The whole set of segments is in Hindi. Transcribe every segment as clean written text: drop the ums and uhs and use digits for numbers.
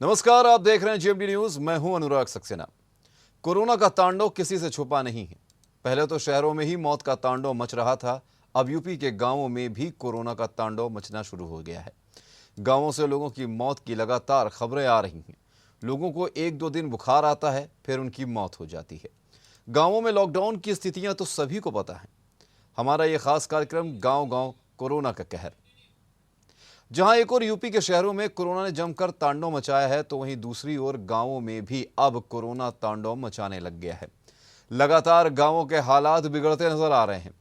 नमस्कार, आप देख रहे हैं जीएमडी न्यूज। मैं हूं अनुराग सक्सेना। कोरोना का तांडव किसी से छुपा नहीं है। पहले तो शहरों में ही मौत का तांडव मच रहा था, अब यूपी के गांवों में भी कोरोना का तांडव मचना शुरू हो गया है। गांवों से लोगों की मौत की लगातार खबरें आ रही हैं। लोगों को एक दो दिन बुखार आता है, फिर उनकी मौत हो जाती है। गांवों में लॉकडाउन की स्थितियां तो सभी को पता है। हमारा ये खास कार्यक्रम गांव गांव कोरोना का कहर। जहां एक और यूपी के शहरों में कोरोना ने जमकर तांडव मचाया है, तो वहीं दूसरी ओर गांवों में भी अब कोरोना तांडव मचाने लग गया है। लगातार गांवों के हालात बिगड़ते नजर आ रहे हैं।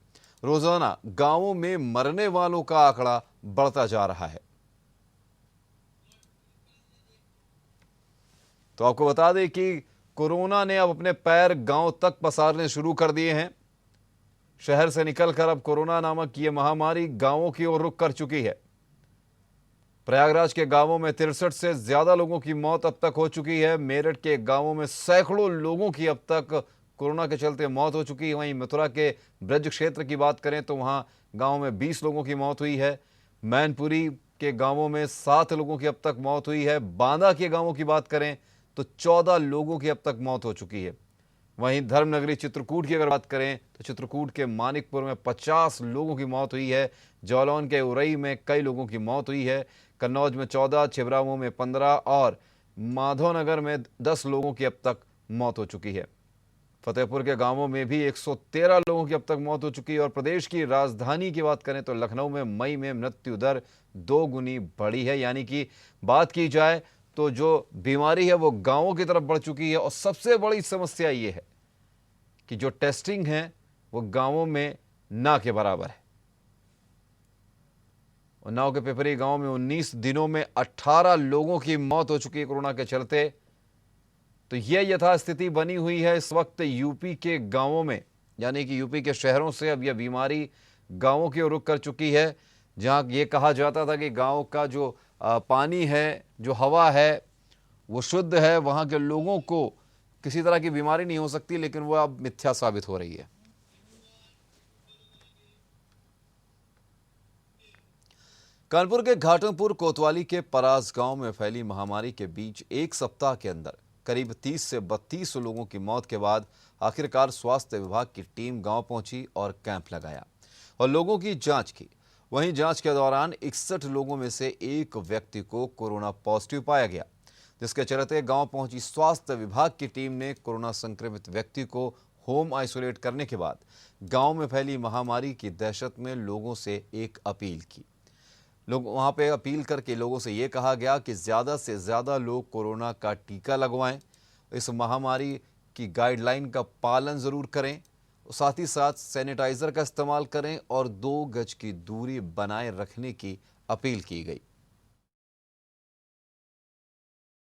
रोजाना गांवों में मरने वालों का आंकड़ा बढ़ता जा रहा है। तो आपको बता दें कि कोरोना ने अब अपने पैर गांव तक पसारने शुरू कर दिए हैं। शहर से निकलकर अब कोरोना नामक ये महामारी गांवों की ओर रुख कर चुकी है। प्रयागराज के गांवों में 63 से ज्यादा लोगों की मौत अब तक हो चुकी है। मेरठ के गांवों में सैकड़ों लोगों की अब तक कोरोना के चलते मौत हो चुकी है। वहीं मथुरा के ब्रज क्षेत्र की बात करें तो वहां गांव में 20 लोगों की मौत हुई है। मैनपुरी के गांवों में 7 लोगों की अब तक मौत हुई है। बांदा के गांवों की बात करें तो 14 लोगों की अब तक मौत हो चुकी है। वहीं धर्मनगरी चित्रकूट की अगर बात करें तो चित्रकूट के मानिकपुर में 50 लोगों की मौत हुई है। जालौन के उरई में कई लोगों की मौत हुई है। कन्नौज में 14, छिबरामऊ में 15 और माधवनगर में 10 लोगों की अब तक मौत हो चुकी है। फतेहपुर के गांवों में भी 113 लोगों की अब तक मौत हो चुकी है। और प्रदेश की राजधानी की बात करें तो लखनऊ में मई में मृत्यु दर 2 गुनी बढ़ी है। यानी कि बात की जाए तो जो बीमारी है वो गांवों की तरफ बढ़ चुकी है। और सबसे बड़ी समस्या ये है कि जो टेस्टिंग है वो गांवों में ना के बराबर है। उन्नाव के पिपरी गांव में 19 दिनों में 18 लोगों की मौत हो चुकी है कोरोना के चलते। तो यह यथास्थिति बनी हुई है इस वक्त यूपी के गांवों में, यानी कि यूपी के शहरों से अब यह बीमारी गांवों की ओर रुख कर चुकी है। जहां ये कहा जाता था कि गांव का जो पानी है, जो हवा है वो शुद्ध है, वहां के लोगों को किसी तरह की बीमारी नहीं हो सकती, लेकिन वो अब मिथ्या साबित हो रही है। कानपुर के घाटमपुर कोतवाली के परास गांव में फैली महामारी के बीच एक सप्ताह के अंदर करीब 30 से 32 लोगों की मौत के बाद आखिरकार स्वास्थ्य विभाग की टीम गांव पहुंची और कैंप लगाया और लोगों की जांच की। वहीं जांच के दौरान 61 लोगों में से एक व्यक्ति को कोरोना पॉजिटिव पाया गया, जिसके चलते गांव पहुंची स्वास्थ्य विभाग की टीम ने कोरोना संक्रमित व्यक्ति को होम आइसोलेट करने के बाद गांव में फैली महामारी की दहशत में लोगों से एक अपील की। लोग वहां पे अपील करके लोगों से ये कहा गया कि ज़्यादा से ज़्यादा लोग कोरोना का टीका लगवाएं, इस महामारी की गाइडलाइन का पालन ज़रूर करें, साथ ही साथ सैनिटाइज़र का इस्तेमाल करें और 2 गज की दूरी बनाए रखने की अपील की गई।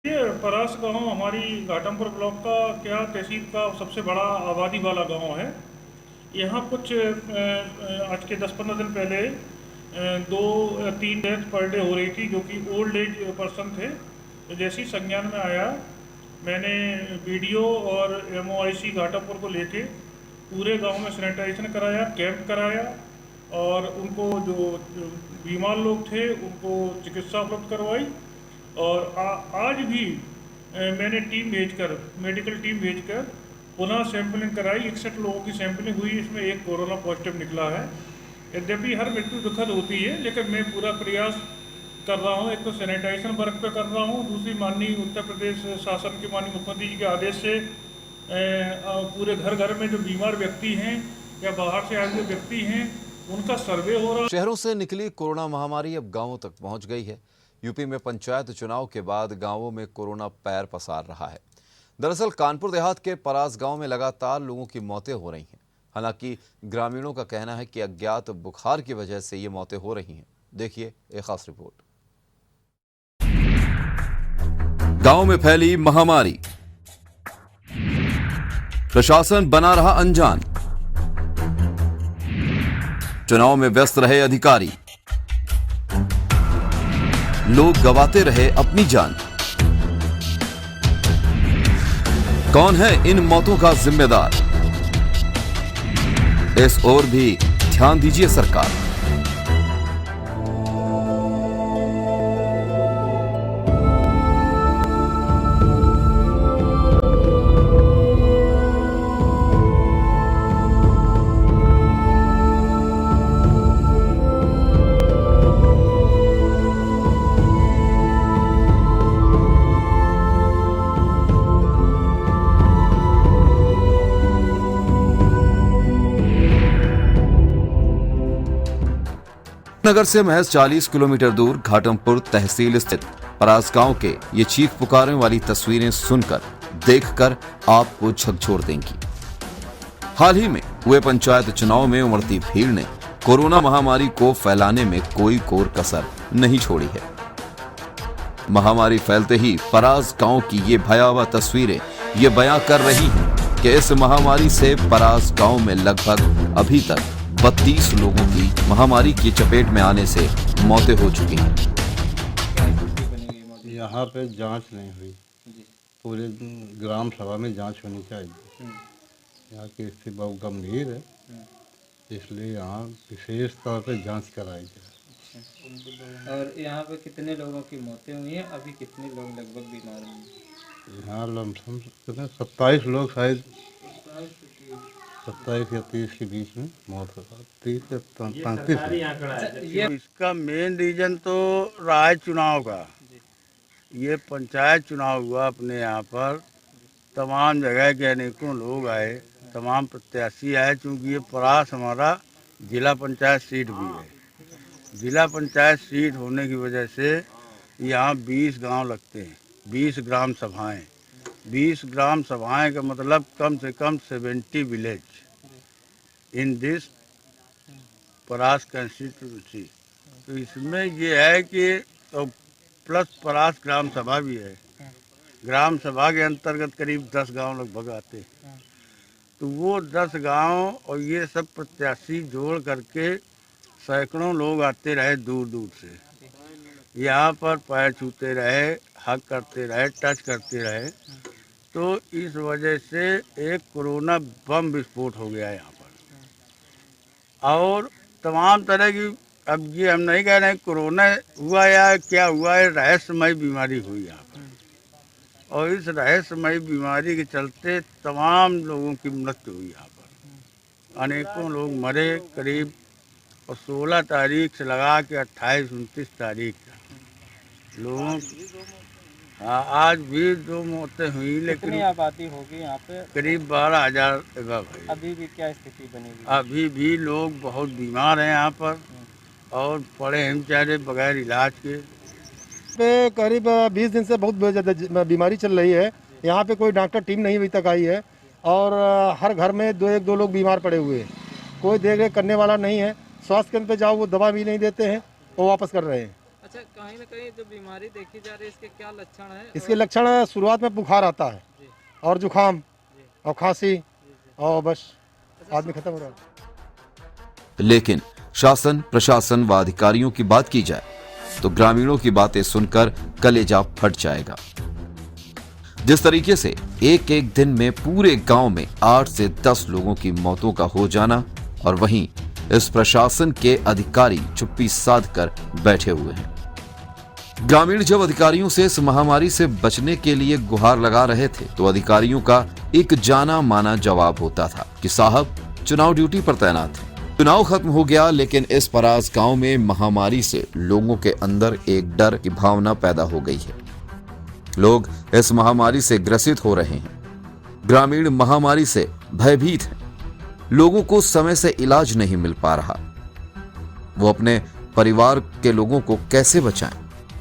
ये परास गांव हमारी घाटमपुर ब्लॉक का क्या तहसील का सबसे बड़ा आबादी वाला गांव है। यहाँ कुछ आज के 10-15 दिन पहले 2-3 डेथ पर डे हो रही थी, जो कि ओल्ड एज पर्सन थे। तो जैसे ही संज्ञान में आया, मैंने बीडीओ और एमओआईसी घाटमपुर को लेके पूरे गांव में सैनिटाइजेशन कराया, कैंप कराया और उनको जो बीमार लोग थे उनको चिकित्सा उपलब्ध करवाई। और आज भी मैंने टीम भेजकर, मेडिकल टीम भेजकर पुनः सैंपलिंग कराई। 61 लोगों की सैंपलिंग हुई, इसमें एक कोरोना पॉजिटिव निकला है। यद्यपि हर मृत्यु दुखद होती है, लेकिन मैं पूरा प्रयास कर रहा हूँ। एक तो सैनिटाइजेशन वर्क पे कर रहा हूँ, दूसरी माननीय उत्तर प्रदेश शासन के माननीय मुख्यमंत्री जी के आदेश से पूरे घर घर में जो बीमार व्यक्ति हैं या बाहर से आए हुए व्यक्ति हैं उनका सर्वे हो रहा है। शहरों से निकली कोरोना महामारी अब गांवों तक पहुंच गई है। यूपी में पंचायत चुनाव के बाद गांवों में कोरोना पैर पसार रहा है। दरअसल कानपुर देहात के परास गांव में लगातार लोगों की मौतें हो रही हैं। हालांकि ग्रामीणों का कहना है कि अज्ञात बुखार की वजह से ये मौतें हो रही हैं। देखिए एक खास रिपोर्ट। गांव में फैली महामारी, प्रशासन बना रहा अनजान, चुनाव में व्यस्त रहे अधिकारी, लोग गंवाते रहे अपनी जान। कौन है इन मौतों का जिम्मेदार? इस ओर भी ध्यान दीजिए सरकार। नगर से महज 40 किलोमीटर दूर घाटमपुर तहसील स्थित परास गांव के ये चीख पुकारने वाली तस्वीरें सुनकर, देखकर आपको झकझोर देंगी। हाल ही में हुए पंचायत चुनाव में उमड़ती भीड़ ने कोरोना महामारी को फैलाने में कोई कोर कसर नहीं छोड़ी है। महामारी फैलते ही परास गांव की ये भयावह तस्वीरें ये बयां कर रही हैं कि इस महामारी से परास गांव में लगभग अभी तक 32 लोगों की महामारी की चपेट में आने से मौतें हो चुकी हैं। यहाँ पे जांच नहीं हुई, पूरे ग्राम सभा में जांच होनी चाहिए। यहाँ की स्थिति बहुत गंभीर है, इसलिए यहाँ विशेष तौर पे जांच कराई जाए। और यहाँ पे कितने लोगों की मौतें हुई हैं? अभी कितने लोग लगभग बीमार हैं? यहाँ लमसम कितने 27 लोग, शायद 27 या 30 के बीच में मौत हो, 30 या 35। इसका मेन रीजन तो रहा है चुनाव का। ये पंचायत चुनाव हुआ अपने यहाँ पर, तमाम जगह के अनेकों लोग आए, तमाम प्रत्याशी आए। चूँकि ये परास हमारा जिला पंचायत सीट भी है। जिला पंचायत सीट होने की वजह से यहाँ 20 गांव लगते हैं, 20 ग्राम सभाएं। 20 ग्राम सभाएं का मतलब कम से कम 70 विलेज इन दिस परास कंस्टिट्यूंसी। तो इसमें ये है कि तो प्लस परास ग्राम सभा भी है। ग्राम सभा के अंतर्गत करीब 10 गांव लगभग आते हैं। तो वो 10 गांव और ये सब प्रत्याशी जोड़ करके सैकड़ों लोग आते रहे दूर दूर से, यहाँ पर पैर छूते रहे, हक करते रहे, टच करते रहे। तो इस वजह से एक कोरोना बम विस्फोट हो गया यहाँ पर। और तमाम तरह की, अब ये हम नहीं कह रहे हैं कोरोना हुआ या क्या हुआ, है रहस्यमय बीमारी हुई यहाँ पर। और इस रहस्यमय बीमारी के चलते तमाम लोगों की मृत्यु हुई यहाँ पर। अनेकों लोग मरे करीब, और 16 तारीख से लगा के 28-29 तारीख तक लोगों, हाँ आज भी 2 मौतें हुई, लेकिन कितनी आबादी होगी यहाँ पे? करीब 12,000 एबव है। अभी भी क्या स्थिति बनेगी? अभी भी लोग बहुत बीमार हैं यहाँ पर, और पड़े हैं बेचारे बगैर इलाज के। पे करीब 20 दिन से बहुत ज़्यादा बीमारी चल रही है। यहाँ पे कोई डॉक्टर टीम नहीं अभी तक आई है, और हर घर में 1-2 लोग बीमार पड़े हुए हैं। कोई देख रेख करने वाला नहीं है। स्वास्थ्य केंद्र पे जाओ, वो दवा भी नहीं देते हैं, वो वापस कर रहे हैं। अच्छा, कहीं ना कहीं जो बीमारी देखी जा रही है, इसके क्या लक्षण है? इसके लक्षण शुरुआत में बुखार आता है, और जुखाम और खांसी, और बस आदमी खत्म हो रहा है। लेकिन शासन, प्रशासन व अधिकारियों की बात की जाए तो ग्रामीणों की बातें सुनकर कलेजा फट जाएगा। जिस तरीके से एक दिन में पूरे गांव में 8 से 10 लोगों की मौतों का हो जाना, और वहीं इस प्रशासन के अधिकारी चुप्पी साध कर बैठे हुए हैं। ग्रामीण जब अधिकारियों से इस महामारी से बचने के लिए गुहार लगा रहे थे, तो अधिकारियों का एक जाना माना जवाब होता था कि साहब चुनाव ड्यूटी पर तैनात हैं। चुनाव खत्म हो गया, लेकिन इस परास गांव में महामारी से लोगों के अंदर एक डर की भावना पैदा हो गई है। लोग इस महामारी से ग्रसित हो रहे हैं। ग्रामीण महामारी से भयभीत हैं। लोगों को समय से इलाज नहीं मिल पा रहा। वो अपने परिवार के लोगों को कैसे बचाएं?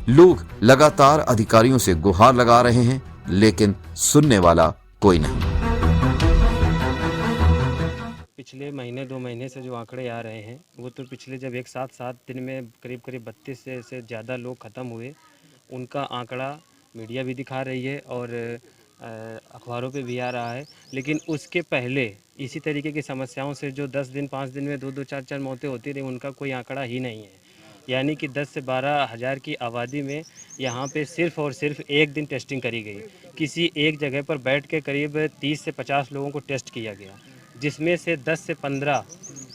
लोग लगातार अधिकारियों से गुहार लगा रहे हैं, लेकिन सुनने वाला कोई नहीं। पिछले महीने 2 महीने से जो आंकड़े आ रहे हैं, वो तो पिछले जब एक साथ 7 दिन में करीब 32 से ज़्यादा लोग ख़त्म हुए, उनका आंकड़ा मीडिया भी दिखा रही है और अखबारों पे भी आ रहा है। लेकिन उसके पहले इसी तरीके की समस्याओं से जो 10 दिन 5 दिन में 2-2 4-4 मौतें होती रही, उनका कोई आंकड़ा ही नहीं है। यानी कि 10 से 12 हज़ार की आबादी में यहाँ पे सिर्फ़ और सिर्फ एक दिन टेस्टिंग करी गई। किसी एक जगह पर बैठ के करीब 30 से 50 लोगों को टेस्ट किया गया, जिसमें से 10 से 15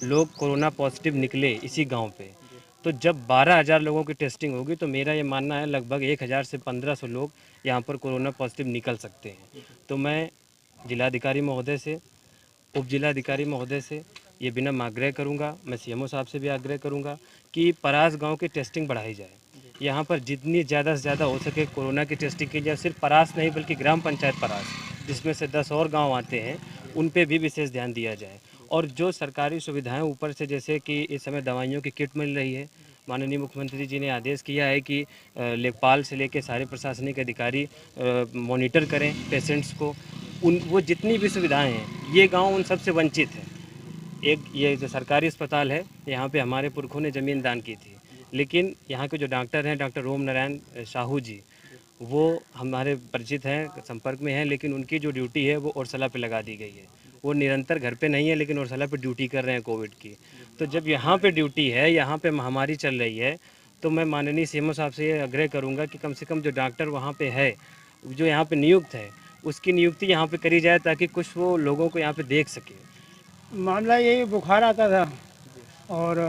लोग कोरोना पॉजिटिव निकले इसी गांव पे। तो जब 12,000 लोगों की टेस्टिंग होगी, तो मेरा ये मानना है लगभग 1,000 से 1,500 लोग यहाँ पर कोरोना पॉजिटिव निकल सकते हैं। तो मैं जिलाधिकारी महोदय से, उप जिलाधिकारी महोदय से ये विनम्र आग्रह करूँगा, मैं सीएमओ साहब से भी आग्रह करूँगा कि परास गाँव की टेस्टिंग बढ़ाई जाए। यहाँ पर जितनी ज़्यादा से ज़्यादा हो सके कोरोना की टेस्टिंग की जाए। सिर्फ परास नहीं, बल्कि ग्राम पंचायत परास, जिसमें से 10 और गाँव आते हैं, उन पे भी विशेष ध्यान दिया जाए। और जो सरकारी सुविधाएं ऊपर से, जैसे कि इस समय दवाइयों की किट मिल रही है, माननीय मुख्यमंत्री जी ने आदेश किया है कि लेखपाल से लेकर सारे प्रशासनिक अधिकारी मॉनिटर करें पेशेंट्स को। वो जितनी भी सुविधाएं हैं, ये गांव उन सबसे वंचित है। एक ये जो सरकारी अस्पताल है, यहाँ पे हमारे पुरखों ने ज़मीन दान की थी, लेकिन यहाँ के जो डॉक्टर हैं, डॉक्टर ओम नारायण साहू जी, वो हमारे परिचित हैं, संपर्क में हैं, लेकिन उनकी जो ड्यूटी है वो ओरसला पे लगा दी गई है। वो निरंतर घर पे नहीं है, लेकिन ओरसला पे ड्यूटी कर रहे हैं कोविड की। तो जब यहाँ पे ड्यूटी है, यहाँ पे महामारी चल रही है, तो मैं माननीय सीएमओ साहब से ये आग्रह करूँगा कि कम से कम जो डॉक्टर वहाँ पे है, जो यहाँ पे नियुक्त है, उसकी नियुक्ति यहाँ पे करी जाए, ताकि कुछ वो लोगों को यहाँ पे देख सके। मामला यही बुखार आता था और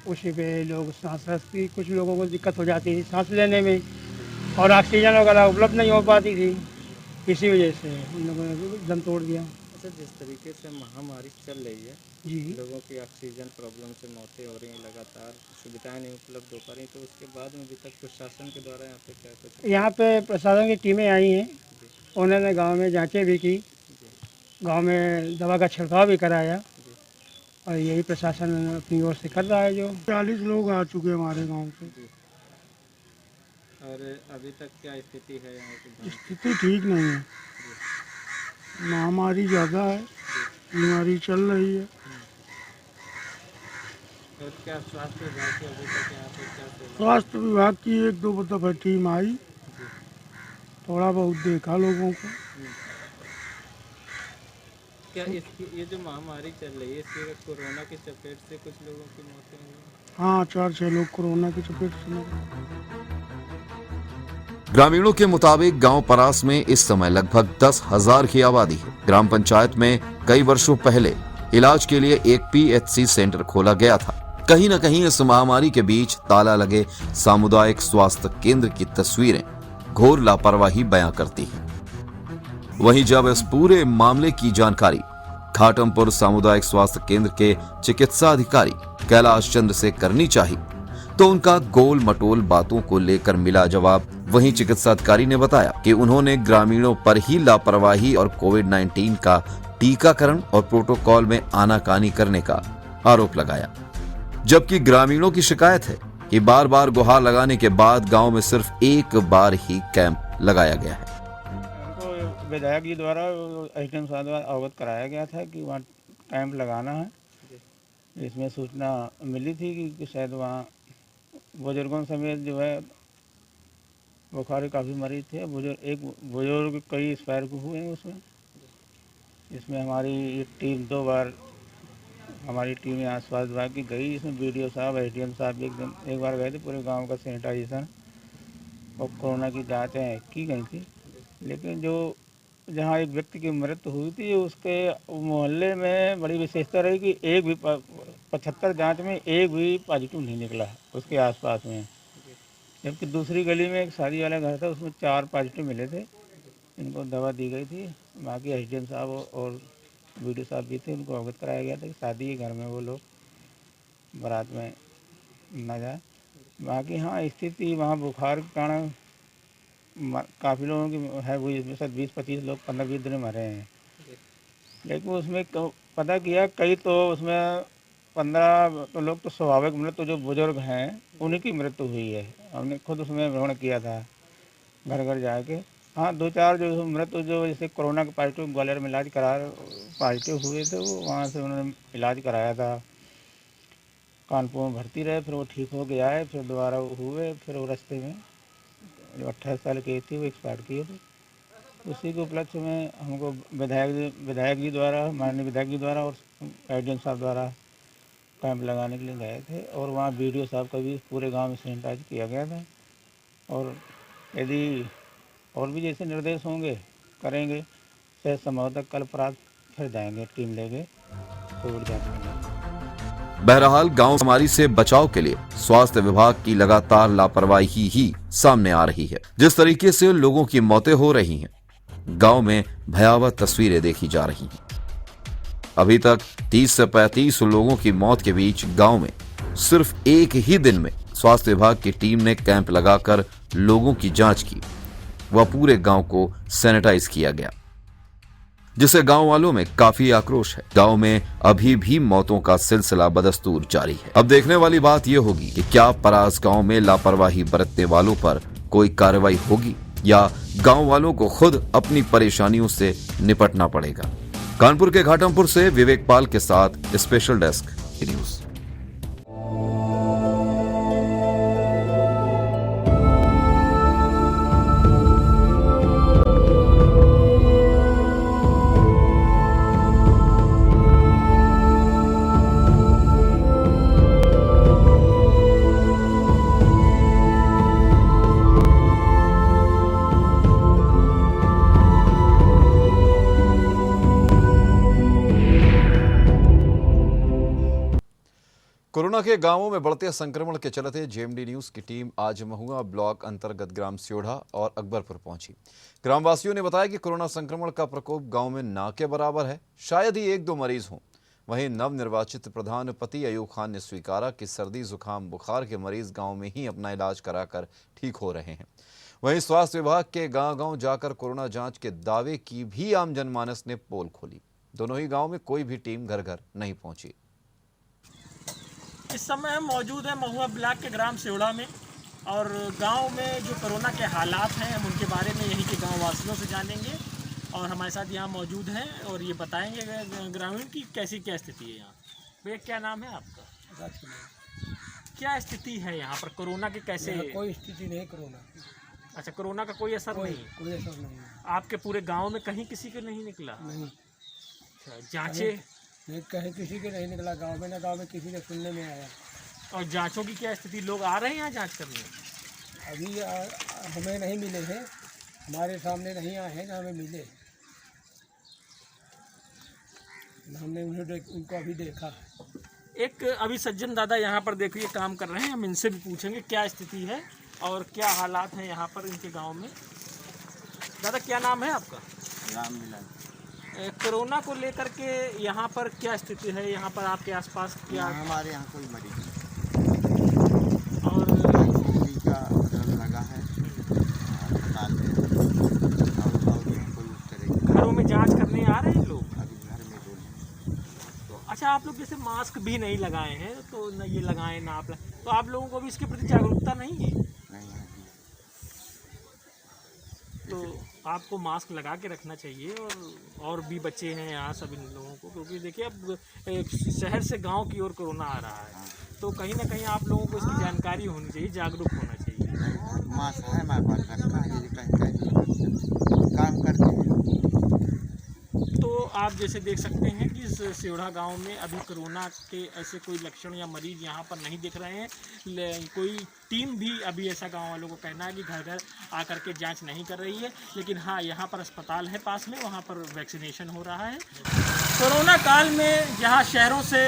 उसी पे लोग सांस की कुछ लोगों को दिक्कत हो जाती थी सांस लेने में, और ऑक्सीजन वगैरह उपलब्ध नहीं हो पाती थी, इसी वजह से उन लोगों ने दम तोड़ दिया। अच्छा, जिस तरीके से महामारी चल रही है जी, लोगों की ऑक्सीजन प्रॉब्लम से मौतें हो रही हैं, लगातार सुविधाएं नहीं उपलब्ध हो पा रही, तो उसके बाद में अभी तक प्रशासन के द्वारा यहाँ पे क्या कुछ? यहाँ पे प्रशासन की टीमें आई हैं, उन्होंने गांव में जांचें भी की, गांव में दवा का छिड़काव भी कराया, और यही प्रशासन अपनी ओर से कर रहा है। जो 40 लोग आ चुके हैं हमारे गांव से। और अभी तक क्या स्थिति है यहाँ की? स्थिति ठीक नहीं है, महामारी ज़्यादा है, बीमारी चल रही है। और क्या स्वास्थ्य विभाग की अभी तक यहाँ पे क्या सेवा? स्वास्थ्य विभाग की 1-2 दफ़ा टीम आई, थोड़ा बहुत देखा लोगों को। क्या इसकी ये जो महामारी चल रही है, इसकी कोरोना की चपेट से कुछ लोगों की मौतें हुई? हाँ, 4-6 लोग कोरोना की चपेट से मरे। ग्रामीणों के मुताबिक गांव परास में इस समय लगभग 10,000 की आबादी है। ग्राम पंचायत में कई वर्षों पहले इलाज के लिए एक PHC सेंटर खोला गया था। कहीं न कहीं इस महामारी के बीच ताला लगे सामुदायिक स्वास्थ्य केंद्र की तस्वीरें घोर लापरवाही बयां करती हैं। वहीं जब इस पूरे मामले की जानकारी घाटमपुर सामुदायिक स्वास्थ्य केंद्र के चिकित्सा अधिकारी कैलाश चंद्र से करनी चाहिए, तो उनका गोल मटोल बातों को लेकर मिला जवाब। वहीं चिकित्सा अधिकारी ने बताया कि उन्होंने ग्रामीणों पर ही लापरवाही और कोविड-19 का टीकाकरण और प्रोटोकॉल में आनाकानी करने का आरोप लगाया, जबकि ग्रामीणों की शिकायत है कि बार बार गुहार लगाने के बाद गांव में सिर्फ एक बार ही कैंप लगाया गया है। उनको विधायक जी द्वारा एसडीएम साहब द्वारा अवगत कराया गया था कि वहाँ कैंप लगाना है। इसमें सूचना मिली थी कि शायद वहाँ बुजुर्गों समेत जो है बुखार काफ़ी मरीज थे। एक बुजुर्ग कई एक्सपायर हुए हैं उसमें। इसमें हमारी टीम 2 बार हमारी टीम यहाँ स्वास्थ्य विभाग की गई। इसमें BDO साहब SDM साहब भी एक बार गए थे। पूरे गांव का सैनिटाइजेशन और कोरोना की जाँचें की गई थी। लेकिन जो जहाँ एक व्यक्ति की मृत्यु हुई थी, उसके मोहल्ले में बड़ी विशेषता रही कि एक भी 75 जांच में एक भी पॉजिटिव नहीं निकला उसके आसपास में। जबकि दूसरी गली में एक शादी वाला घर था, उसमें 4 पॉजिटिव मिले थे। इनको दवा दी गई थी। बाकी SDM साहब और BDO साहब भी थे, उनको अवगत कराया गया था कि शादी के घर में वो लोग बारात में न जाए। बाकी हाँ, स्थिति वहाँ बुखार के कारण काफ़ी लोगों की है हुई। इसमें शायद 20-25 लोग 15-20 दिन मरे हैं। लेकिन उसमें पता किया कई तो उसमें 15 तो लोग तो स्वाभाविक मृत्यु जो बुजुर्ग हैं उन्हीं की मृत्यु हुई है। हमने खुद उसमें भ्रमण किया था घर घर जाके। हाँ, 2-4 जो मृत्यु जो जैसे कोरोना के पॉजिटिव ग्वालियर में इलाज करा पॉजिटिव हुए थे, वो वहाँ से उन्होंने इलाज कराया था। कानपुर में भर्ती रहे, फिर वो ठीक हो गया है, फिर दोबारा हुए, फिर वो रास्ते में जो 28 साल की थी वो एक्सपायर किए थे। उसी के उपलक्ष्य में हमको विधायक जी द्वारा, माननीय विधायक जी द्वारा और SDM साहब द्वारा कैंप लगाने के लिए गए थे। और वहाँ BDO साहब का भी पूरे गांव में सैनिटाइज किया गया था। और यदि और भी जैसे निर्देश होंगे करेंगे, शायद संभवतः कल प्रात फिर जाएंगे टीम लेके कोविड जांच करने। बहरहाल गांव महामारी से बचाव के लिए स्वास्थ्य विभाग की लगातार लापरवाही ही सामने आ रही है। जिस तरीके से लोगों की मौतें हो रही हैं, गांव में भयावह तस्वीरें देखी जा रही हैं। अभी तक 30 से 35 लोगों की मौत के बीच गांव में सिर्फ एक ही दिन में स्वास्थ्य विभाग की टीम ने कैंप लगाकर लोगों की जांच की। वह पूरे गांव को सैनिटाइज किया गया। जिससे गांव वालों में काफी आक्रोश है। गांव में अभी भी मौतों का सिलसिला बदस्तूर जारी है। अब देखने वाली बात यह होगी कि क्या परास गांव में लापरवाही बरतने वालों पर कोई कार्रवाई होगी या गांव वालों को खुद अपनी परेशानियों से निपटना पड़ेगा। कानपुर के घाटमपुर से विवेक पाल के साथ स्पेशल डेस्क न्यूज। कोरोना के गांवों में बढ़ते संक्रमण के चलते जेएमडी न्यूज की टीम आज महुआ ब्लॉक अंतर्गत ग्राम स्योढ़ा और अकबरपुर पहुंची। ग्रामवासियों ने बताया कि कोरोना संक्रमण का प्रकोप गांव में ना के बराबर है, शायद ही 1-2 मरीज हों। वहीं नवनिर्वाचित प्रधान पति अयूब खान ने स्वीकारा कि सर्दी जुकाम बुखार के मरीज गाँव में ही अपना इलाज कराकर ठीक हो रहे हैं। वहीं स्वास्थ्य विभाग के गाँव-गाँव जाकर कोरोना जाँच के दावे की भी आम जनमानस ने पोल खोली। दोनों ही गाँव में कोई भी टीम घर घर नहीं पहुंची। इस समय हम मौजूद हैं महुआ ब्लॉक के ग्राम स्योढ़ा में और गांव में जो कोरोना के हालात हैं हम उनके बारे में यहीं के गांव वासियों से जानेंगे और हमारे साथ यहाँ मौजूद हैं और ये बताएंगे ग्रामीण की कैसी क्या स्थिति है यहाँ। भैया क्या नाम है आपका? क्या स्थिति है यहाँ पर कोरोना की? कैसे? कोई स्थिति नहीं कोरोना। अच्छा, कोरोना का कोई असर नहीं? कोई असर नहीं। आपके पूरे गाँव में कहीं किसी के नहीं निकला? नहीं। जाँचें कहीं किसी के नहीं निकला गांव में, ना गांव में किसी के सुनने में आया। और जांचों की क्या स्थिति? लोग आ रहे हैं यहाँ जांच करने? अभी हमें नहीं मिले हैं, हमारे सामने नहीं आए हैं, ना हमें मिले, हमने उनको अभी देखा। एक अभी सज्जन दादा यहाँ पर देखिए काम कर रहे हैं, हम इनसे भी पूछेंगे क्या स्थिति है और क्या हालात हैं यहाँ पर इनके गाँव में। दादा क्या नाम है आपका? राम मिलन। कोरोना को लेकर के यहाँ पर क्या स्थिति है? यहाँ पर आपके आसपास क्या? हमारे यहाँ कोई मरीज नहीं और टीका लगा है अस्पताल में और कोई उस तरह। घरों में जांच करने आ रहे हैं लोग? अभी घर में बोले तो अच्छा, आप लोग जैसे मास्क भी नहीं लगाए हैं तो न ये लगाएं ना आप, तो आप लोगों को भी इसके प्रति जागरूकता नहीं है? नहीं है। तो आपको मास्क लगा के रखना चाहिए और भी बच्चे हैं यहाँ सभी लोगों को, क्योंकि देखिए अब शहर से गांव की ओर कोरोना आ रहा है, तो कहीं ना कहीं आप लोगों को इसकी जानकारी होनी चाहिए, जागरूक होना चाहिए। मास्क है हमारे पास रखा है, कहीं काम करते हैं। तो आप जैसे देख सकते हैं कि इस स्योढ़ा गांव में अभी कोरोना के ऐसे कोई लक्षण या मरीज यहाँ पर नहीं दिख रहे हैं। कोई टीम भी अभी ऐसा गांव वालों को कहना है कि घर घर आकर के जांच नहीं कर रही है, लेकिन हाँ यहाँ पर अस्पताल है पास में, वहाँ पर वैक्सीनेशन हो रहा है। कोरोना काल में जहाँ शहरों से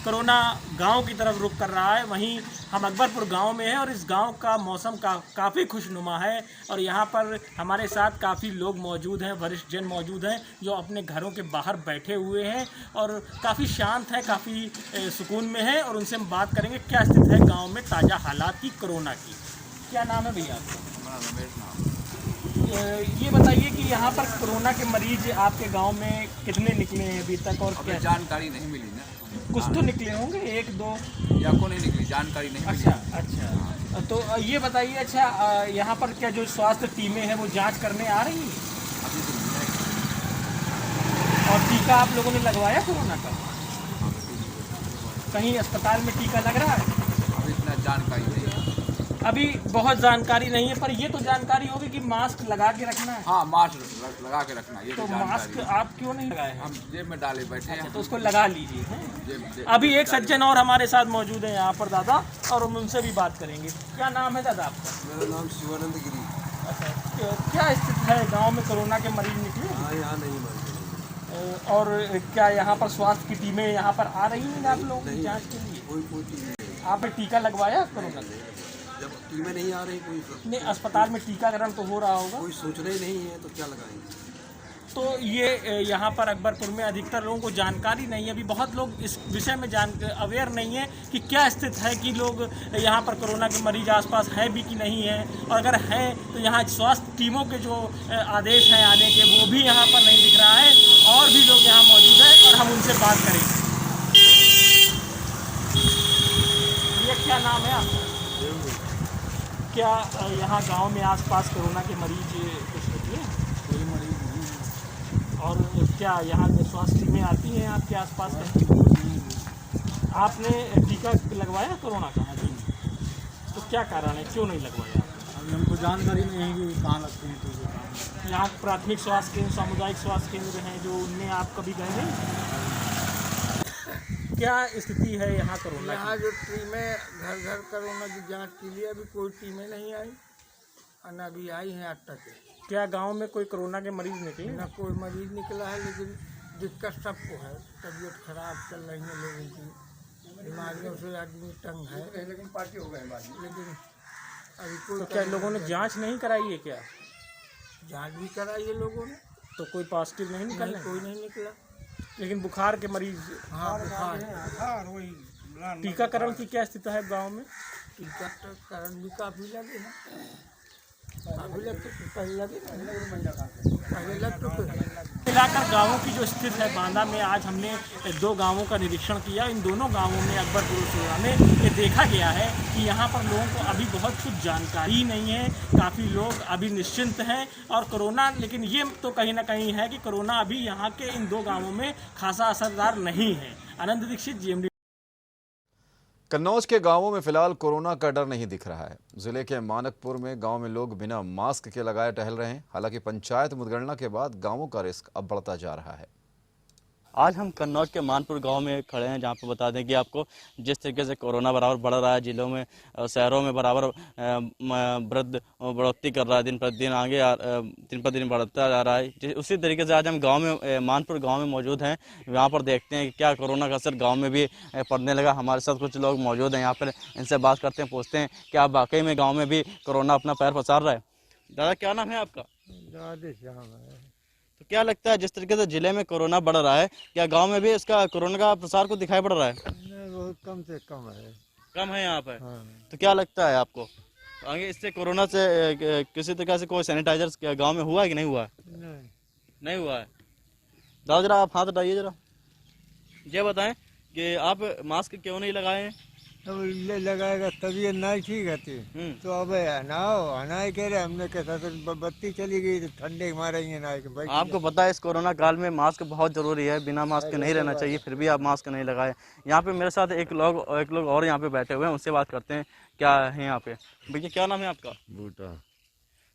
कोरोना गांव की तरफ रुख कर रहा है, वहीं हम अकबरपुर गांव में हैं और इस गांव का मौसम काफ़ी खुशनुमा है और यहाँ पर हमारे साथ काफ़ी लोग मौजूद हैं, वरिष्ठ जन मौजूद हैं जो अपने घरों के बाहर बैठे हुए हैं और काफ़ी शांत हैं, काफ़ी सुकून में हैं और उनसे हम बात करेंगे क्या स्थिति है गांव में ताज़ा हालात की कोरोना की। क्या नाम है भैया आपका? रमेश नाम। ये बताइए कि यहाँ पर कोरोना के मरीज आपके गांव में कितने निकले हैं अभी तक और क्या? जानकारी नहीं मिली ना, कुछ तो निकले होंगे, 1-2 या को नहीं निकली, जानकारी नहीं मिली। अच्छा, तो ये बताइए, अच्छा यहाँ पर क्या जो स्वास्थ्य टीमें हैं वो जांच करने आ रही हैं? अभी तो नहीं और टीका आप लोगों ने लगवाया कोरोना का? कहीं अस्पताल में टीका लग रहा है? अभी इतना जानकारी नहीं है, अभी बहुत जानकारी नहीं है, पर ये तो जानकारी होगी कि मास्क लगा के रखना है। हाँ, मास्क लगा के रखना, ये तो मास्क आप क्यों नहीं लगाए हैं? हम जेब में डाले बैठे हैं। तो उसको लगा लीजिए। अभी एक सज्जन और हमारे साथ मौजूद है यहाँ पर दादा, और हम उनसे भी बात करेंगे। क्या नाम है दादा आपका? मेरा नाम शिवानंद गिरी। अच्छा, क्या स्थिति है गाँव में? कोरोना के मरीज निकले? हाँ, यहाँ नहीं मरीज। और क्या यहाँ पर स्वास्थ्य की टीमें यहाँ पर आ रही हैं आप लोगों की जाँच के लिए? कोई टीम नहीं। आपने टीका लगवाया कोरोना का? जब टीमें नहीं आ रही कोई नहीं, अस्पताल में टीकाकरण तो हो रहा होगा। कोई सोच रहे नहीं है तो क्या लगाएंगे। तो ये यहाँ पर अकबरपुर में अधिकतर लोगों को जानकारी नहीं है, अभी बहुत लोग इस विषय में अवेयर नहीं है कि क्या स्थिति है, कि लोग यहाँ पर कोरोना के मरीज आसपास हैं भी कि नहीं है, और अगर हैं तो यहाँ स्वास्थ्य टीमों के जो आदेश हैं आने के वो भी यहाँ पर नहीं दिख रहा है। और भी लोग यहाँ मौजूद हैं और हम उनसे बात करेंगे। ये क्या नाम है आपका? क्या यहाँ गांव में आसपास कोरोना के मरीज कुछ निकले? कोई मरीज नहीं। और क्या यहाँ के स्वास्थ्य टीमें आती हैं आपके आसपास? आपने टीका लगवाया कोरोना का? तो क्या कारण है, क्यों नहीं लगवाया? अभी हमको जानकारी नहीं है कि कहाँ लगते हैं टीके। यहाँ प्राथमिक स्वास्थ्य केंद्र, सामुदायिक स्वास्थ्य केंद्र हैं जो, उनमें आप कभी गए नहीं? क्या स्थिति है यहाँ कोरोना की? यहाँ जो टीमें घर घर कोरोना की जांच के लिए अभी कोई टीमें नहीं आई, और न अभी आई हैं आज तक। क्या गांव में कोई कोरोना के मरीज निकले? न कोई मरीज निकला है, लेकिन दिक्कत सबको है। तबीयत खराब चल रही है लोगों की, बीमारियों से आदमी तंग है, लेकिन पार्टी हो गए। लेकिन अभी कोई तो क्या लोगों ने जाँच नहीं कराई है? क्या जाँच भी कराई है लोगों ने, तो कोई पॉजिटिव नहीं निकला? कोई नहीं निकला। लेकिन बुखार के मरीज? हाँ, बुखार वही। टीकाकरण की क्या स्थिति है गांव में? टीकाकरण भी काफ़ी लगे हैं, काफ़ी लगे, पहले लग तो मिलाकर गाँवों की जो स्थिति है बांदा में, आज हमने 2 गांवों का निरीक्षण किया। इन दोनों गांवों में अकबरपुर और सिहोड़ा में ये देखा गया है कि यहाँ पर लोगों को अभी बहुत कुछ जानकारी नहीं है, काफ़ी लोग अभी निश्चिंत हैं और कोरोना, लेकिन ये तो कहीं ना कहीं है कि कोरोना अभी यहाँ के इन 2 गाँवों में खासा असरदार नहीं है। आनंद दीक्षित, GMD। कन्नौज के गांवों में फिलहाल कोरोना का डर नहीं दिख रहा है। जिले के मानकपुर में गांव में लोग बिना मास्क के लगाए टहल रहे हैं। हालांकि पंचायत मतगणना के बाद गांवों का रिस्क अब बढ़ता जा रहा है। आज हम कन्नौज के मानपुर गांव में खड़े हैं, जहां पर बता दें कि आपको जिस तरीके से कोरोना बराबर बढ़ रहा है, जिलों में शहरों में बराबर बढ़ोतरी कर रहा है, दिन प्रतिदिन आगे दिन प्रतिदिन बढ़ता जा रहा है। उसी तरीके से आज हम गांव में मानपुर गांव में मौजूद हैं। यहाँ पर देखते हैं कि क्या कोरोना का असर गाँव में भी पड़ने लगा। हमारे साथ कुछ लोग मौजूद हैं यहाँ पर, इनसे बात करते हैं, पूछते हैं क्या वाकई में गाँव में भी कोरोना अपना पैर पसार रहा है। दादा, क्या नाम है आपका? तो क्या लगता है जिस तरीके से जिले में कोरोना बढ़ रहा है, क्या गांव में भी इसका कोरोना का प्रसार को दिखाई पड़ रहा है? बहुत कम से कम है। कम है यहाँ पे? हाँ। तो क्या लगता है आपको आगे इससे कोरोना से किसी तरह से कोई सैनिटाइजर गांव में हुआ है कि नहीं हुआ है? नहीं हुआ है। दादा जरा आप हाथ हटाइए जरा, ये बताएं कि आप मास्क क्यों नहीं लगाए हैं? अब लगाएगा तबीयत नहीं ठीक है तो अब अनाए कह रहे हमने कैसा, तो बत्ती चली गई तो ठंडे मारे ही। आपको पता है इस कोरोना काल में मास्क बहुत जरूरी है, बिना मास्क के नहीं रहना चाहिए, फिर भी आप मास्क नहीं लगाए। यहाँ पे मेरे साथ एक लोग और यहाँ पे बैठे हुए हैं, उनसे बात करते हैं क्या है यहाँ पे। भैया, क्या नाम है आपका? बूटा।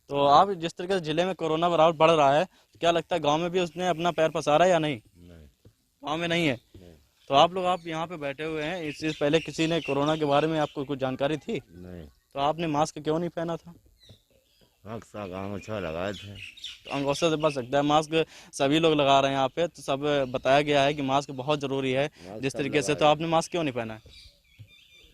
तो आप जिस तरीके से जिले में कोरोना बराबर बढ़ रहा है, तो क्या लगता है गाँव में भी उसने अपना पैर पसारा है या नहीं? गाँव में नहीं है। तो आप यहाँ पे बैठे हुए हैं, इससे पहले किसी ने कोरोना के बारे में आपको कुछ जानकारी थी? नहीं। तो आपने मास्क क्यों नहीं पहना था? अंगोछा लगाए थे। तो अंगोछा से बच सकता है, मास्क सभी लोग लगा रहे हैं यहाँ पे, तो सब बताया गया है कि मास्क बहुत जरूरी है जिस तरीके से। तो आपने मास्क क्यों नहीं पहना है?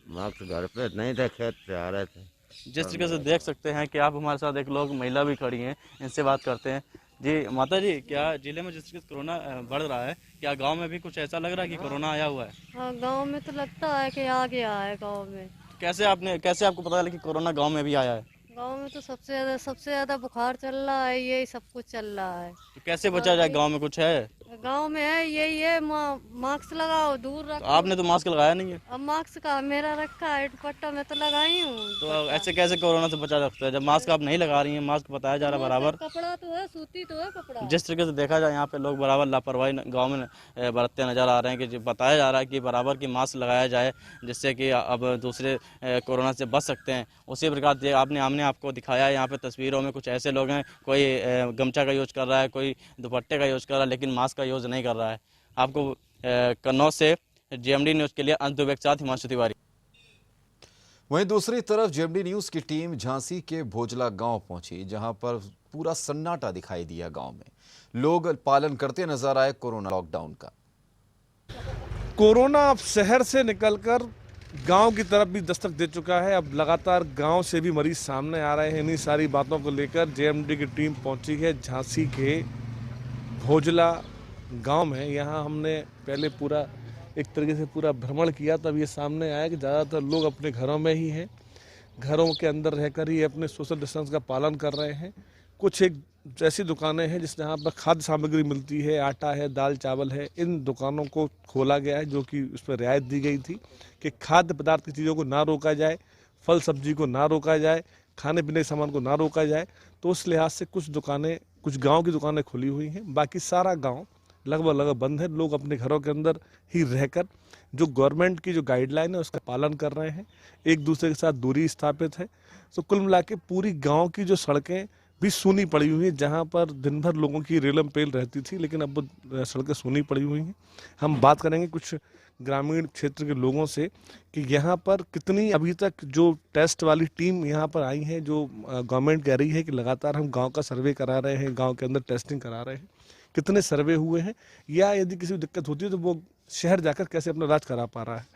मास्क घर पे नहीं थे, खेत से आ रहे थे। जिस तरीके से देख सकते हैं कि आप हमारे साथ एक महिला भी खड़ी हैं, इनसे बात करते हैं। जी माता जी, क्या जिले में जिस तरीके से कोरोना बढ़ रहा है, क्या गांव में भी कुछ ऐसा लग रहा है कि कोरोना आया हुआ है? हाँ, गांव में तो लगता है कि आ गया है गांव में। कैसे आपको पता चला कि कोरोना गांव में भी आया है? गांव में तो सबसे ज्यादा बुखार चल रहा है, यही सब कुछ चल रहा है। तो कैसे बचा जाए? गांव में कुछ है? गांव में है यही है, मास्क लगाओ, दूर रखो। तो आपने तो मास्क लगाया नहीं है। अब मास्क का मेरा रखा है दुपट्टा, मैं तो लगाई हूँ। तो ऐसे कैसे कोरोना से बचा सकता है जब मास्क आप नहीं लगा रही हैं? मास्क बताया जा रहा है बराबर। कपड़ा तो है, सूती तो है कपड़ा। जिस तरीके से देखा जाए यहाँ पे लोग बराबर लापरवाही गाँव में बरतते नजर आ रहे हैं, कि बताया जा रहा है कि बराबर की मास्क लगाया जाए, जिससे कि अब दूसरे कोरोना से बच सकते हैं। उसी प्रकार हमने आपको दिखाया है यहाँ पे तस्वीरों में, कुछ ऐसे लोग हैं, कोई गमछा का यूज कर रहा है, कोई दुपट्टे का यूज कर रहा है, लेकिन मास्क का यूज नहीं कर रहा है। आपको कन्नौज से GMD न्यूज के लिए अंत दुबे के साथ हिमांशु तिवारी। वहीं दूसरी तरफ GMD न्यूज की टीम झांसी के भोजला गांव पहुंची, जहां पर पूरा सन्नाटा दिखाई दिया। गांव में लोग पालन करते नजर आए कोरोना लॉकडाउन का। कोरोना अब शहर से निकलकर गांव की तरफ भी दस्तक दे चुका है। अब लगातार गांव से भी मरीज सामने आ रहे हैं। इन्हीं सारी बातों को लेकर GMD की टीम पहुंची है झांसी के भोजला गांव में, यहाँ हमने पहले पूरा एक तरीके से पूरा भ्रमण किया, तब ये सामने आया कि ज़्यादातर लोग अपने घरों में ही हैं, घरों के अंदर रहकर ही अपने सोशल डिस्टेंस का पालन कर रहे हैं। कुछ एक ऐसी दुकानें हैं जिस जहाँ पर खाद्य सामग्री मिलती है, आटा है, दाल चावल है, इन दुकानों को खोला गया है, जो कि उस पर रियायत दी गई थी कि खाद्य पदार्थ की चीज़ों को ना रोका जाए, फल सब्जी को ना रोका जाए, खाने पीने के सामान को ना रोका जाए। तो उस लिहाज से कुछ दुकानें, कुछ गांव की दुकानें खुली हुई हैं, बाकी सारा गांव लगभग बंद है। लोग अपने घरों के अंदर ही रहकर जो गवर्नमेंट की जो गाइडलाइन है उसका पालन कर रहे हैं, एक दूसरे के साथ दूरी स्थापित है। तो कुल मिला के पूरी गाँव की जो सड़कें भी सूनी पड़ी हुई हैं, जहाँ पर दिन भर लोगों की रेलम पेल रहती थी, लेकिन अब सड़कें सूनी पड़ी हुई हैं। हम बात करेंगे कुछ ग्रामीण क्षेत्र के लोगों से कि यहाँ पर कितनी अभी तक जो टेस्ट वाली टीम यहाँ पर आई है, जो गवर्नमेंट कह रही है कि लगातार हम गांव का सर्वे करा रहे हैं, गांव के अंदर टेस्टिंग करा रहे हैं, कितने सर्वे हुए हैं, या यदि किसी को दिक्कत होती है तो वो शहर जाकर कैसे अपना इलाज करा पा रहा है।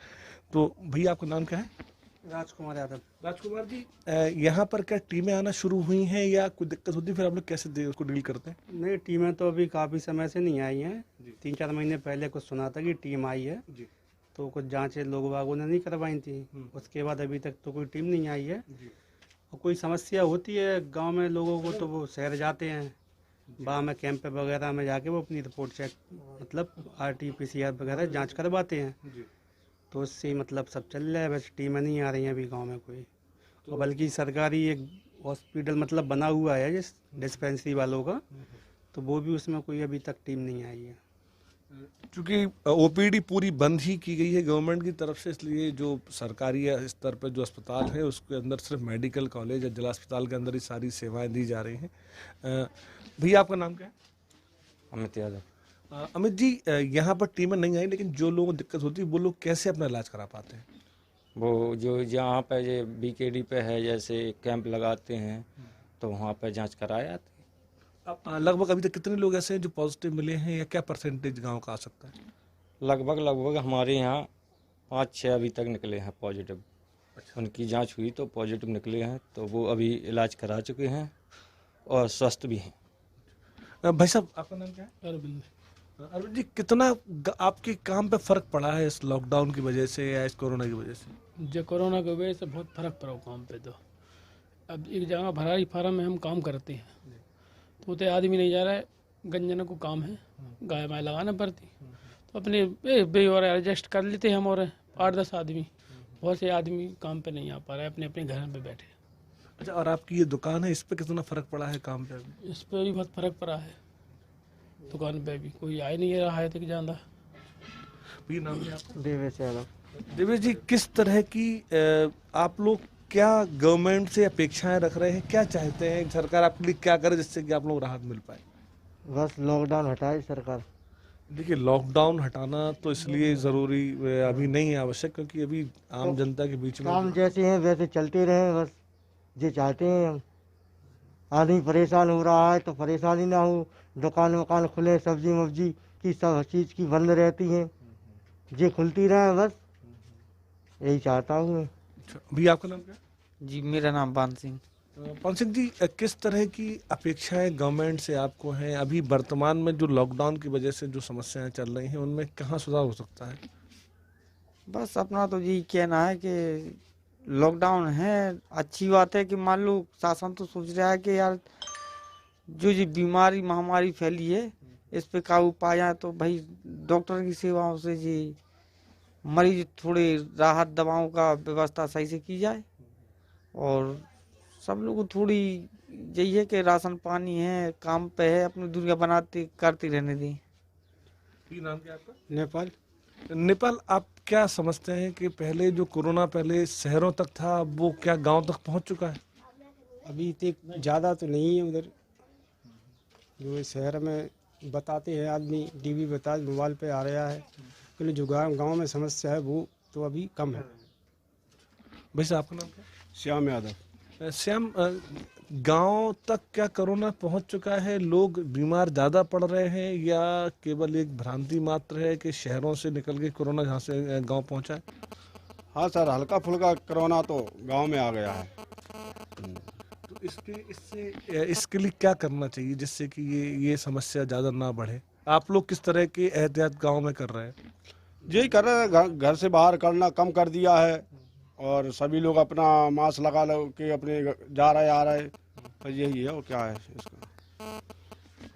तो भैया आपका नाम क्या है? राजकुमार यादव। राजकुमार जी, यहाँ पर क्या टीमें आना शुरू हुई हैं या कोई दिक्कत होती है, फिर आप लोग कैसे उसको डील करते हैं? नहीं, टीमें तो अभी काफ़ी समय से नहीं आई हैं। 3-4 महीने पहले कुछ सुना था कि टीम आई है, तो कुछ जांचें लोग बागों ने नहीं करवाई थी। उसके बाद अभी तक तो कोई टीम नहीं आई है। और कोई समस्या होती है गांव में लोगों को तो वो शहर जाते हैं, वहाँ में कैंप वगैरह में जाके वो अपनी रिपोर्ट चेक, मतलब RT-PCR वगैरह जाँच करवाते हैं। तो उससे मतलब सब चल रहा है, बस टीमें नहीं आ रही हैं अभी गांव में कोई। तो बल्कि सरकारी एक हॉस्पिटल मतलब बना हुआ है जिस डिस्पेंसरी वालों का, तो वो भी उसमें कोई अभी तक टीम नहीं आई है। क्योंकि OPD पूरी बंद ही की गई है गवर्नमेंट की तरफ से, इसलिए जो सरकारी स्तर पर जो अस्पताल है उसके अंदर सिर्फ मेडिकल कॉलेज या जिला अस्पताल के अंदर ही सारी सेवाएं दी जा रही हैं। भैया आपका नाम क्या है? अमित यादव। अमित जी, यहाँ पर टीमें नहीं आई, लेकिन जो लोगों को दिक्कत होती है वो लोग कैसे अपना इलाज करा पाते हैं? वो जो जहाँ पे ये BKD पे है, जैसे कैंप लगाते हैं तो वहाँ पे जांच कराए जाते हैं। अब लगभग अभी तक कितने लोग ऐसे हैं जो पॉजिटिव मिले हैं, या क्या परसेंटेज गांव का आ सकता है? लगभग हमारे यहाँ 5-6 अभी तक निकले हैं पॉजिटिव। उनकी जांच हुई तो पॉजिटिव निकले हैं, तो वो अभी इलाज करा चुके हैं और स्वस्थ भी हैं। भाई साहब, आपका नाम क्या है? अरविंद। अरविंद जी, कितना आपके काम पे फर्क पड़ा है इस लॉकडाउन की वजह से या इस कोरोना की वजह से? जो कोरोना की वजह से बहुत फर्क पड़ा काम पे। तो अब एक जगह भराई फार्म में हम काम करते हैं, तो उतने आदमी नहीं जा रहा है, गंजन को काम है, गाय माय लगाना पड़ती, तो अपने बे और एडजस्ट कर लेते हैं हम, और 8-10 आदमी। बहुत से आदमी काम पे नहीं आ पा रहे, अपने अपने घर में बैठे। अच्छा, और आपकी ये दुकान है, इस पे कितना फर्क पड़ा है काम पे? इस पे भी बहुत फर्क पड़ा है, दुकान पे भी कोई आए नहीं रहा है तक ज़्यादा। नाम है आपका? देवेश यादव। देवेश जी, किस तरह की आप लोग क्या गवर्नमेंट से अपेक्षाएं रख रहे हैं, क्या चाहते हैं सरकार आपके लिए क्या करे जिससे कि आप लोग राहत मिल पाए? बस लॉकडाउन हटाए सरकार। देखिए, लॉकडाउन हटाना तो इसलिए ज़रूरी अभी नहीं है, आवश्यक, क्योंकि अभी आम जनता के बीच में काम जैसे हैं वैसे चलते रहे, बस ये चाहते हैं हम। आदमी परेशान हो रहा है तो परेशानी ना हो, दुकान वकान खुले, सब्जी वब्जी की सब चीज़ की बंद रहती हैं, ये खुलती रहे, बस यही चाहता हूँ मैं। भैया आपका नाम क्या है? जी, मेरा नाम पान सिंह। पान सिंह जी, किस तरह की अपेक्षाएं गवर्नमेंट से आपको हैं? अभी वर्तमान में जो लॉकडाउन की वजह से जो समस्याएं चल रही हैं उनमें कहाँ सुधार हो सकता है? बस अपना तो यही कहना है कि लॉकडाउन है, अच्छी बात है कि मान लो शासन तो सोच रहा है कि यार जो ये बीमारी महामारी फैली है इस पे काबू पाया जाए, तो भाई डॉक्टर की सेवाओं से ये मरीज थोड़े राहत दवाओं का व्यवस्था सही से की जाए, और सब लोग थोड़ी यही है कि राशन पानी है, काम पे है, अपनी दुनिया बनाते करते रहने दें। नाम क्या आपका? नेपाल। नेपाल, आप क्या समझते हैं कि पहले जो कोरोना पहले शहरों तक था वो क्या गांव तक पहुंच चुका है? अभी तक ज़्यादा तो नहीं है उधर, जो शहर में बताते हैं आदमी, टीवी बता, मोबाइल पे आ रहा है, लेकिन जो गांव में समस्या है वो तो अभी कम है। वैसे आपका नाम क्या? श्याम यादव। श्याम, गांव तक क्या कोरोना पहुंच चुका है? लोग बीमार ज़्यादा पड़ रहे हैं या केवल एक भ्रांति मात्र है कि शहरों से निकल के कोरोना जहाँ से गांव पहुंचा है? हाँ सर, हल्का फुल्का कोरोना तो गांव में आ गया है। तो इसके लिए क्या करना चाहिए जिससे कि ये समस्या ज़्यादा ना बढ़े? आप लोग किस तरह की एहतियात गांव में कर रहे हैं? यही कर रहे हैं, घर से बाहर करना कम कर दिया है और सभी लोग अपना मास्क लगा के अपने जा रहे आ रहे, तो यही है और क्या है इसका।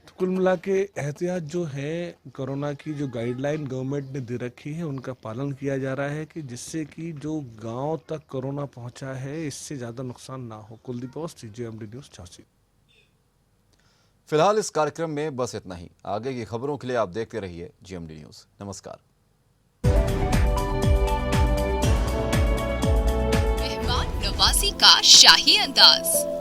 तो कुल मिला के एहतियात जो है, कोरोना की जो गाइडलाइन गवर्नमेंट ने दे रखी है उनका पालन किया जा रहा है कि जिससे कि जो गांव तक कोरोना पहुंचा है इससे ज़्यादा नुकसान ना हो। Kuldeep Awasthi, GMD news, Jhansi. फिलहाल इस कार्यक्रम में बस इतना ही। आगे की खबरों के लिए आप देखते रहिए GMD न्यूज़। नमस्कार। मेहमान नवाजी का शाही अंदाज।